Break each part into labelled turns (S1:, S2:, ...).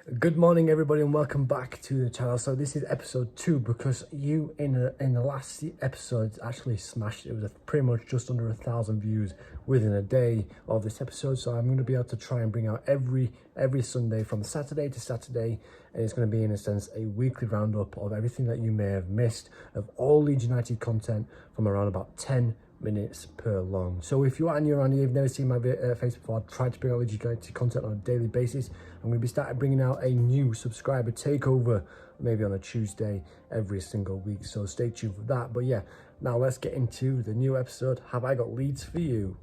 S1: Good morning, everybody, and welcome back to the channel. So this is episode 2 because you in the last episode actually smashed it. It was pretty much just under 1,000 views within a day of this episode. So I'm going to be able to try and bring out every Sunday from Saturday to Saturday, and it's going to be in a sense a weekly roundup of everything that you may have missed of all Leeds United content from around about 10 minutes per long. So if you are new around here, you've never seen my face before, I've tried to bring out Leeds United content on a daily basis. I'm going to be starting bringing out a new subscriber takeover maybe on a Tuesday every single week, so stay tuned for that. But yeah, now let's get into the new episode. Have I got Leeds for you?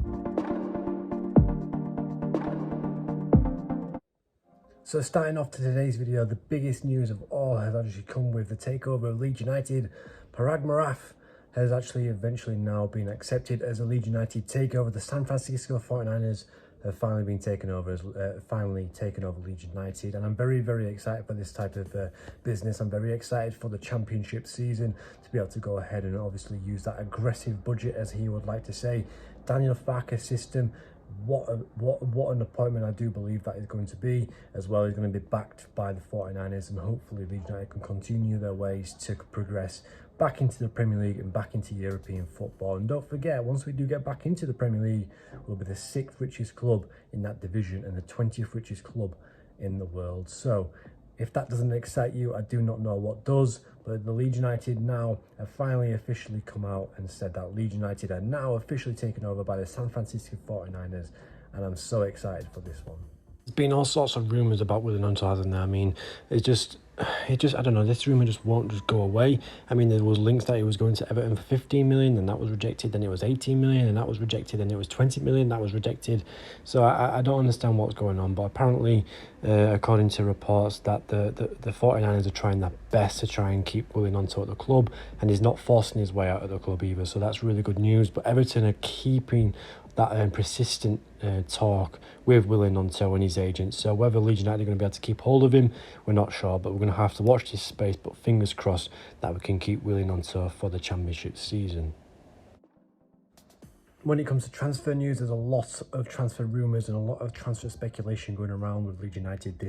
S1: So starting off to today's video, the biggest news of all has actually come with the takeover of Leeds United. Parag Maraf has actually eventually now been accepted as a Leeds United takeover. The San Francisco 49ers have finally been taken over as taken over Leeds United, and I'm very excited for this type of business. I'm very excited for the championship season to be able to go ahead and obviously use that aggressive budget, as he would like to say. Daniel Farke's system, what an appointment I do believe that is going to be, as well. Is going to be backed by the 49ers, and hopefully Leeds United can continue their ways to progress back into the Premier League and back into European football. And don't forget, once we do get back into the Premier League, we'll be the 6th richest club in that division and the 20th richest club in the world. So if that doesn't excite you, I do not know what does. But the Leeds United now have finally officially come out and said that Leeds United are now officially taken over by the San Francisco 49ers, and I'm so excited for this one. There's been all sorts of rumours about Willian Hunter, hasn't there? I mean, it just, I don't know, this rumour just won't just go away. I mean, there was links that he was going to Everton for 15 million, and that was rejected. Then it was 18 million, and that was rejected. Then it was 20 million, that was rejected. So I don't understand what's going on. But apparently, according to reports, that the 49ers are trying their best to try and keep Willian Hunter at the club, and he's not forcing his way out of the club either. So that's really good news. But Everton are keeping that persistent talk with Willian Hunter and his agent. So whether Leeds United are going to be able to keep hold of him, we're not sure, but we're going to have to watch this space. But fingers crossed that we can keep Willian Hunter for the championship season. When it comes to transfer news, there's a lot of transfer rumours and a lot of transfer speculation going around with Leeds United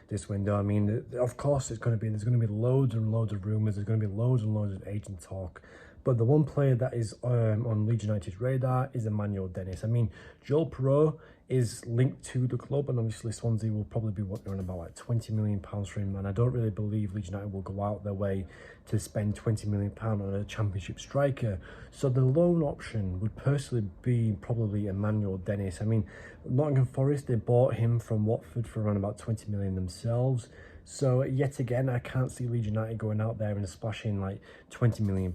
S1: this window. I mean, of course, there's going to be loads and loads of rumours. There's going to be loads and loads of agent talk. But the one player that is on Leeds United's radar is Emmanuel Dennis. I mean, Joel Perreault is linked to the club, and obviously Swansea will probably be wanting around about like £20 million for him, and I don't really believe Leeds United will go out their way to spend £20 million on a championship striker. So the loan option would personally be probably Emmanuel Dennis. I mean, Nottingham Forest, they bought him from Watford for around about 20 million themselves. So yet again, I can't see Leeds United going out there and splashing like £20 million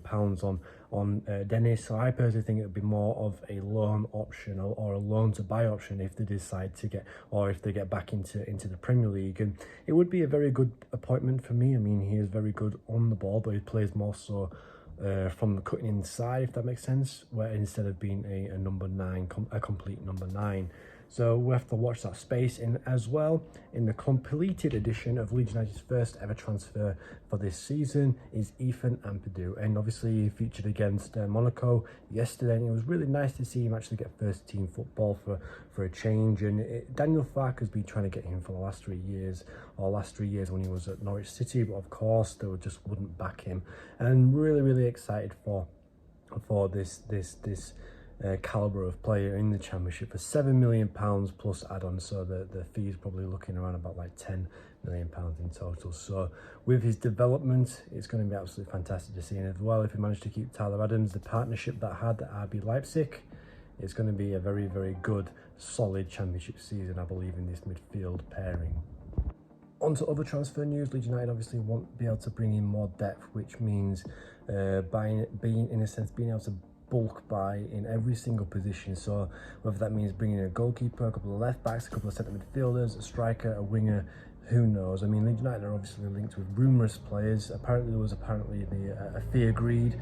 S1: on Dennis. So I personally think it would be more of a loan option or a loan to buy option if they decide to get, or if they get back into the Premier League. And it would be a very good appointment for me. I mean, he is very good on the ball, but he plays more so from the cutting inside, if that makes sense, where instead of being a number 9, a complete number 9. So we have to watch that space. In as well, in the completed edition of Leeds United's first ever transfer for this season is Ethan Ampadu, and obviously he featured against Monaco yesterday, and it was really nice to see him actually get first team football for a change. And Daniel Farke has been trying to get him for the last 3 years, or last 3 years when he was at Norwich City, but of course they just wouldn't back him. And really excited for this caliber of player in the championship for £7 million plus add-ons. So the fee is probably looking around about like £10 million in total. So with his development, it's going to be absolutely fantastic to see. And as well, if he managed to keep Tyler Adams, the partnership that had at RB Leipzig, it's going to be a very good solid championship season, I believe, in this midfield pairing. On to other transfer news, Leeds United obviously won't be able to bring in more depth, which means being able to bulk buy in every single position. So whether that means bringing in a goalkeeper, a couple of left backs, a couple of centre midfielders, a striker, a winger, who knows? I mean, Leeds United are obviously linked with numerous players. Apparently there was a fee agreed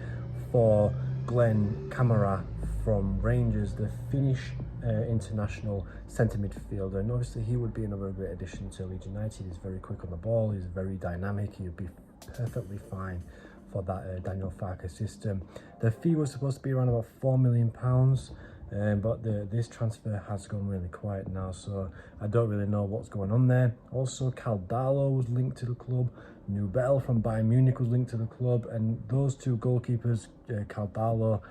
S1: for Glenn Kamara from Rangers, the Finnish international centre midfielder, and obviously he would be another great addition to Leeds United. He's very quick on the ball, he's very dynamic, he would be perfectly fine for that Daniel Farke system. The fee was supposed to be around about £4 million. But this transfer has gone really quiet now, so I don't really know what's going on there. Also, Caldalo was linked to the club. Nubel from Bayern Munich was linked to the club, and those two goalkeepers, Caldalo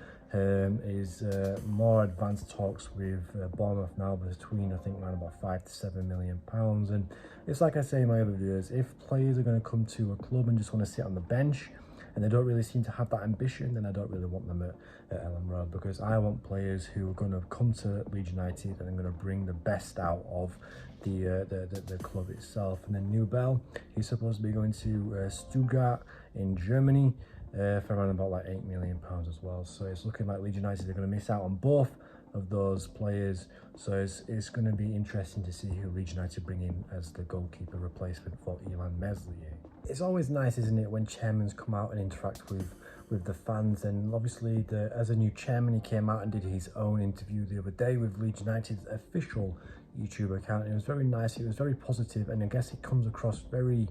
S1: is more advanced talks with Bournemouth now, between I think around about £5 to £7 million. And it's like I say in my other videos, if players are going to come to a club and just want to sit on the bench and they don't really seem to have that ambition, then I don't really want them at Ellen Road, because I want players who are going to come to Leeds United and are going to bring the best out of the club itself. And then Nubel, he's supposed to be going to Stuttgart in Germany for around about like £8 million as well. So it's looking like Leeds United are going to miss out on both of those players. So it's going to be interesting to see who Leeds United bring in as the goalkeeper replacement for Ilan Meslier. It's always nice, isn't it, when chairmen come out and interact with the fans. And obviously, as a new chairman, he came out and did his own interview the other day with Leeds United's official YouTube account. And it was very nice. It was very positive, and I guess it comes across very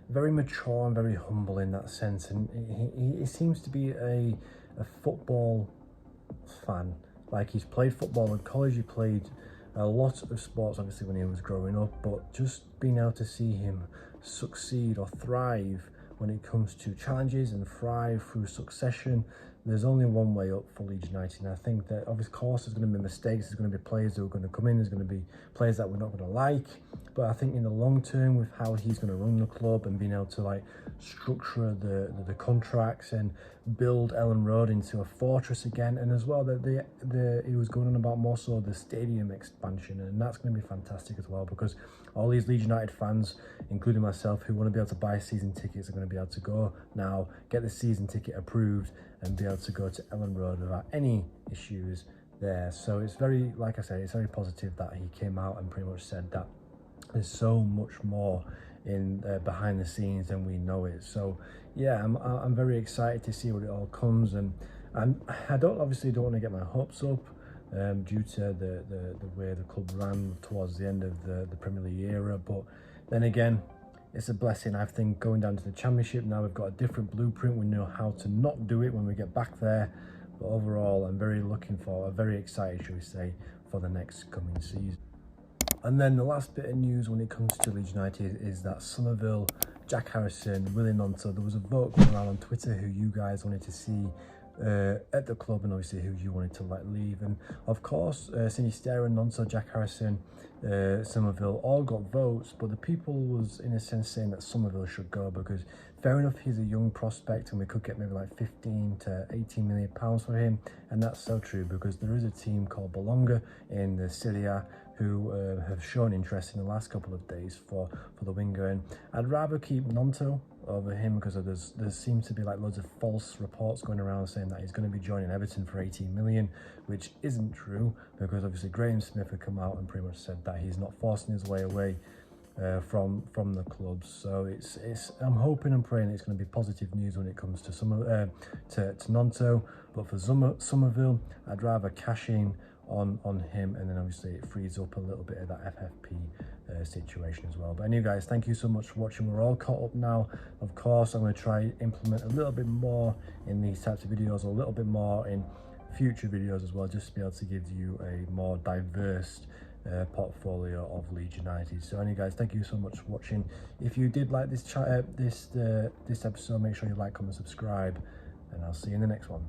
S1: mature and very humble in that sense. And he seems to be a football fan. Like, he's played football in college, he played a lot of sports obviously when he was growing up, but just being able to see him succeed or thrive when it comes to challenges and thrive through succession, there's only one way up for Leeds United. And I think that, of course, there's going to be mistakes, there's going to be players who are going to come in, there's going to be players that we're not going to like, but I think in the long term, with how he's going to run the club and being able to like structure the contracts and build Ellen Road into a fortress again, and as well that he was going on about more so the stadium expansion, and that's going to be fantastic as well, because all these Leeds United fans, including myself, who want to be able to buy season tickets, are going to be able to go now, get the season ticket approved, and be able to go to Ellen Road without any issues there. So it's very, like I say, it's very positive that he came out and pretty much said that there's so much more in behind the scenes than we know it. So yeah, I'm very excited to see what it all comes, and I don't want to get my hopes up due to the way the club ran towards the end of the Premier League era, but then again, it's a blessing. I think going down to the Championship now, we've got a different blueprint. We know how to not do it when we get back there. But overall, I'm very excited, shall we say, for the next coming season. And then the last bit of news when it comes to Leeds United is that Somerville, Jack Harrison, Willie Nonto, there was a vote going around on Twitter who you guys wanted to see at the club, and obviously who you wanted to let leave. And of course, Sinisterra, Nonto, Jack Harrison, Somerville all got votes, but the people was in a sense saying that Somerville should go, because fair enough, he's a young prospect and we could get maybe like 15 to 18 million pounds for him, and that's so true, because there is a team called Bologna in the Serie A who have shown interest in the last couple of days for the winger, and I'd rather keep Nonto over him, because there seems to be like loads of false reports going around saying that he's going to be joining Everton for 18 million, which isn't true, because obviously Graham Smith had come out and pretty much said that he's not forcing his way away from the club. So I'm hoping and praying it's going to be positive news when it comes to Nonto, but for Somerville, I'd rather cash in on him, and then obviously it frees up a little bit of that FFP situation as well. But anyway guys, thank you so much for watching. We're all caught up now. Of course, I'm going to try implement a little bit more in these types of videos, a little bit more in future videos as well, just to be able to give you a more diverse portfolio of Leeds United. So anyway guys, thank you so much for watching. If you did like this episode, make sure you like, comment, subscribe, and I'll see you in the next one.